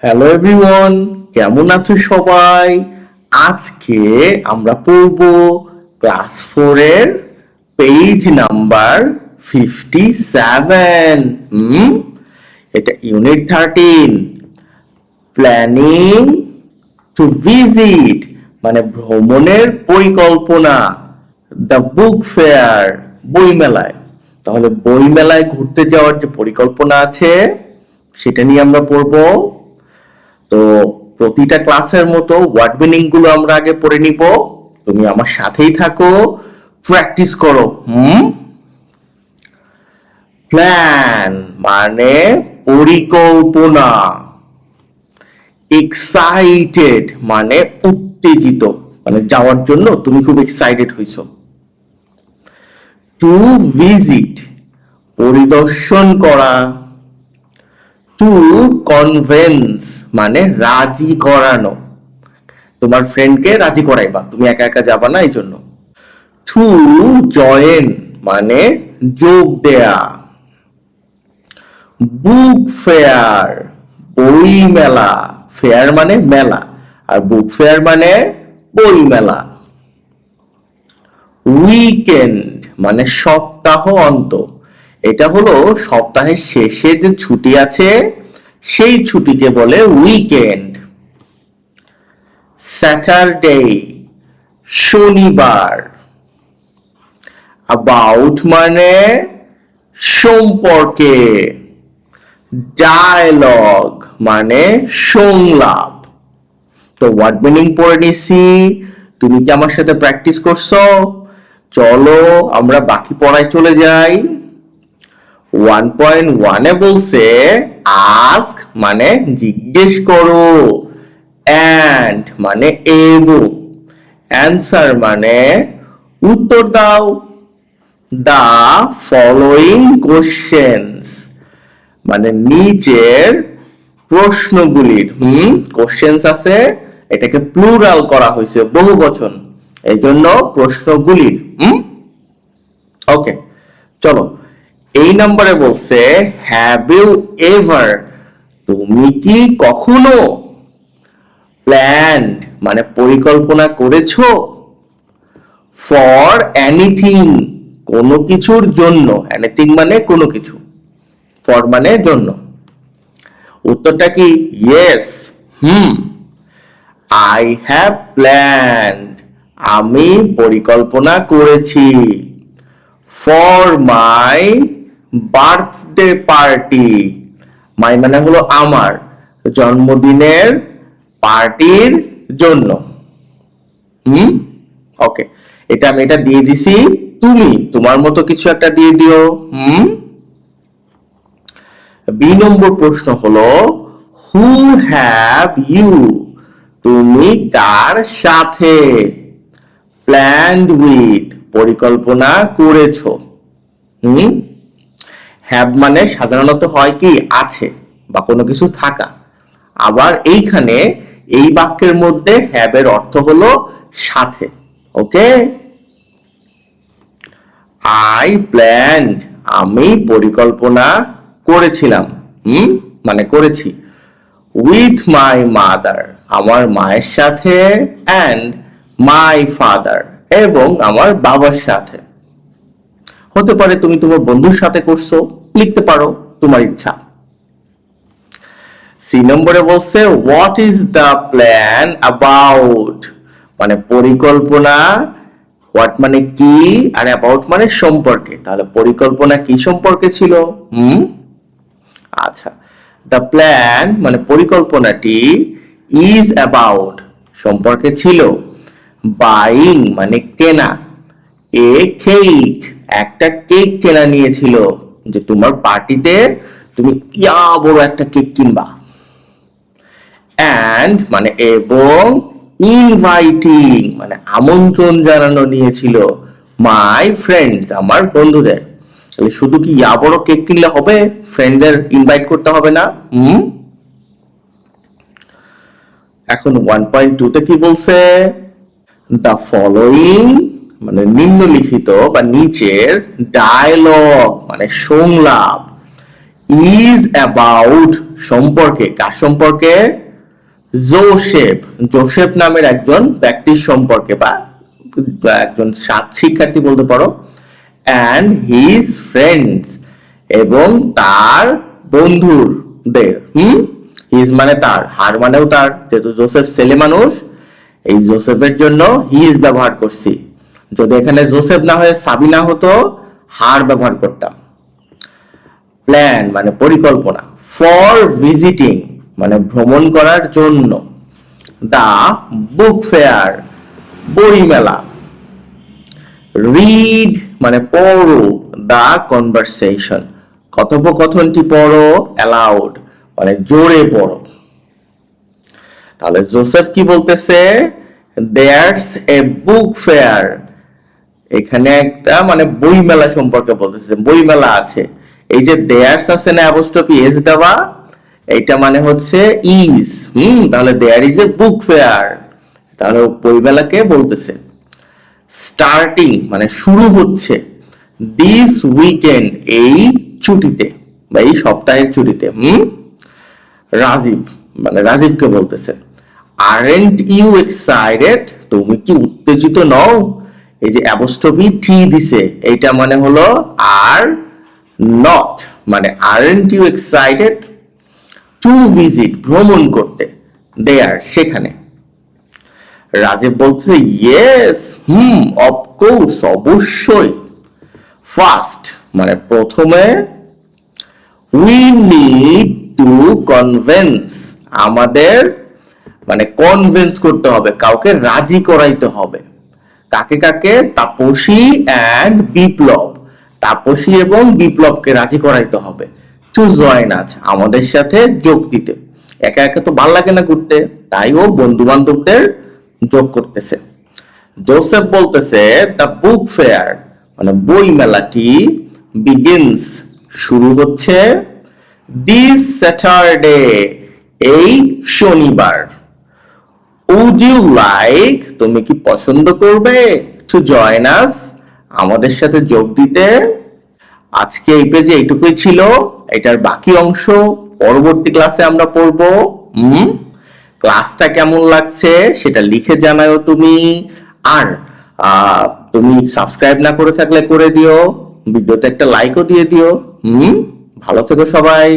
Hello everyone, কেমন আছো সবাই? আজকে আমরা পড়ব ক্লাস 4 এর পেজ নাম্বার 57। এটা ইউনিট 13, প্ল্যানিং টু ভিজিট, মানে ভ্রমণের পরিকল্পনা, দ্য বুক ফেয়ার, বইমেলায়। তাহলে বইমেলায় ঘুরতে যাওয়ার যে পরিকল্পনা আছে সেটা নিয়ে আমরা পড়বো। তো প্রতিটা ক্লাসের মতো ওয়ার্ড মিনিং গুলো আমরা আগে পড়ে নিব। তুমি আমার সাথেই থাকো, প্র্যাকটিস করো। প্ল্যান মানে পরিকল্পনা, এক্সাইটেড মানে উত্তেজিত, মানে যাওয়ার জন্য তুমি খুব এক্সাইটেড হইছো। টু ভিজিট পরিদর্শন করা। টু কনভিন্স মানে রাজি করানো, তোমার ফ্রেন্ডকে রাজি করাইবা, তুমি একা একা যাবা না এই জন্য। টু জয়েন মানে যোগ দেয়া। বুক ফেয়ার বই মেলা, ফেয়ার মানে মেলা আর বুক ফেয়ার মানে বই মেলা। উইকেন্ড মানে সপ্তাহ অন্ত, এটা হলো সপ্তাহের শেষে যে ছুটি আছে সেই ছুটিকে বলে উইকেন্ড। স্যাটারডে শনিবার। অ্যাবাউট মানে সম্পর্কে। ডায়ালগ মানে সংলাপ। তো ওয়ার্ড মিনিং পড়ে নিছি, তুমি কি আমার সাথে প্র্যাকটিস করছো? চলো আমরা বাকি পড়ায় চলে যাই। 1.1 এ বলছে আস্ক মানে জিজ্ঞেস করো, অ্যান্ড মানে এবং, অ্যান্সার মানে উত্তর দাও। দা ফলোইং কোশ্চেনস মানে নিচের প্রশ্নগুলির, কোশ্চেনস আছে, এটাকে প্লুরাল করা হয়েছে, বহুবচন, এই জন্য প্রশ্নগুলির। ওকে, চলো। এই নম্বরে বলছে হ্যাভ ইউ এভার, তুমি কি কখনো, প্ল্যান্ড মানে পরিকল্পনা করেছো, ফর এনিথিং কোনো কিছুর জন্য, এনিথিং মানে কোনো কিছু, ফর মানে জন্য। উত্তরটা কি ইয়েস, আই হ্যাভ প্ল্যান্ড, আমি পরিকল্পনা করেছি, ফর মাই বার্থডে পার্টি, মাই মানে হলো আমার, জন্মদিনের পার্টির জন্য। ওকে, এটা আমি এটা দিয়ে দিছি, তুমি তোমার মতো কিছু একটা দিয়ে দিও। বি নম্বর প্রশ্ন হলো হু হ্যাভ ইউ, তুমি কার সাথে, প্ল্যান্ড উইথ পরিকল্পনা করেছো। হ্যাভ মানে সাধারণত হয় কি আছে বা কোনো কিছু থাকা, আবার এইখানে এই বাক্যের মধ্যে হ্যাভ এর অর্থ হলো সাথে। ওকে, আই প্ল্যান্ড আমি পরিকল্পনা করেছিলাম, মানে করেছি, উইথ মাই মাদার আমার মায়ের সাথে, অ্যান্ড মাই ফাদার এবং আমার বাবার সাথে। হতে পারে তুমি তোমার বন্ধুর সাথে করছো, লিখতে পারো তোমার ইচ্ছা। সি নম্বরে বলছে what is the plan about, মানে পরিকল্পনা, হোয়াট মানে কি আর অ্যাবাউট মানে সম্পর্কে, তাহলে পরিকল্পনা কি সম্পর্কে ছিল। আচ্ছা, দ্য প্ল্যান মানে পরিকল্পনাটি, ইজ অ্যাবাউট সম্পর্কে ছিল, বাইং মানে কেনা, এ কেক একটা কেক কেনা নিয়েছিল, যে তোমার পার্টিতে তুমি ইয়া বড় একটা কেক কিনবা, অ্যান্ড মানে এবং, ইনভাইটিং মানে আমন্ত্রণ জানানো নিয়েছিল, মাই ফ্রেন্ডস আমার বন্ধুদের। তাহলে শুধু কি ইয়া বড় কেক কিনলে হবে, ফ্রেন্ডদের ইনভাইট করতে হবে না? এখন 1.2 তে কি বলছে, দ্য ফলোইং মানে নিম্নলিখিত বা নিচের, ডায়লগ মানে সংলাপ, ইজ অ্যাবাউট সম্পর্কে, কার সম্পর্কে? জোসেফ, জোসেফ নামের একজন ব্যক্তির সম্পর্কে বা একজন শিক্ষার্থী বলতে পারো। অ্যান্ড হিজ ফ্রেন্ডস, এবং তার বন্ধুদের। হিজ মানে তার, হার মানেও তার, যেহেতু জোসেফ ছেলে মানুষ, এই জোসেফের জন্য হিজ ব্যবহার করছি। যদি এখানে জোসেফ না হয়ে সাবিনা হতো, হার ব্যবহার করতাম। প্ল্যান মানে পরিকল্পনা। ফর ভিজিটিং মানে ভ্রমণ করার জন্য। দা বুক ফেয়ার বই মেলা। রিড মানে পড়ো, দা কনভারসেশন কথোপকথনটি পড়ো, অ্যালাউড মানে জোরে পড়ো। তাহলে জোসেফ কি বলতেছে? দেয়ারস এ বুক ফেয়ার, এখানে একটা মানে বই মেলা সম্পর্কে বলতেছে, বই মেলা আছে। এই যে দেয়ারস আছে না অ্যাপোস্ট্রফি এস দেওয়া, এইটা মানে হচ্ছে ইজ। তাহলে there is a book fair, তাহলে বই মেলাকে বলতেছে। স্টার্টিং মানে শুরু হচ্ছে, দিস উইকেন্ড এই ছুটিতে বা এই সপ্তাহের ছুটিতে। রাজীব মানে রাজীবকে বলতেছে। আরেন্ট ইউ এক্সাইটেড, তুমি কি উত্তেজিত নও? এই যে অ্যাপোস্ট্রফি টি দিছে, এইটা মানে হলো আর নট, মানে aren't you excited to visit ভ্রমণ করতে, দেয়ার সেখানে। রাজীব বলতেছে ইয়েস, অফকোর্স অবশ্যই। ফার্স্ট মানে প্রথমে। উই নিড টু কনভিন্স, আমাদের মানে কনভিন্স করতে হবে, কাউকে রাজি করাইতে হবে। কাকে কাকে? তাপসী অ্যান্ড বিপ্লব, তাপসী এবং বিপ্লবকে রাজি করাইতে হবে। টু জয়েন আস, আমাদের সাথে যোগ দিতে। একা একা তো ভাল লাগে না ঘুরতে, তাই ও বন্ধু বান্ধবদের যোগ করতেছে। জোসেফ বলতেছে দ্য বুক ফেয়ার মানে বই মেলাটি বিগিনস শুরু হচ্ছে দিস স্যাটারডে এই শনিবার। উড ইউ লাইক, তুমি কি পছন্দ করবে? টু জয়েন আস, আমাদের সাথে যোগ দিতে। আজকে এই পেজে এইটুকুই ছিল, এটার বাকি অংশ পরবর্তী ক্লাসে আমরা পড়বো। ক্লাসটা কেমন লাগছে সেটা লিখে জানাও তুমি। আর তুমি সাবস্ক্রাইব না করে থাকলে করে দিও, ভিডিওতে একটা লাইকও দিয়ে দিও। ভালো থেকো সবাই।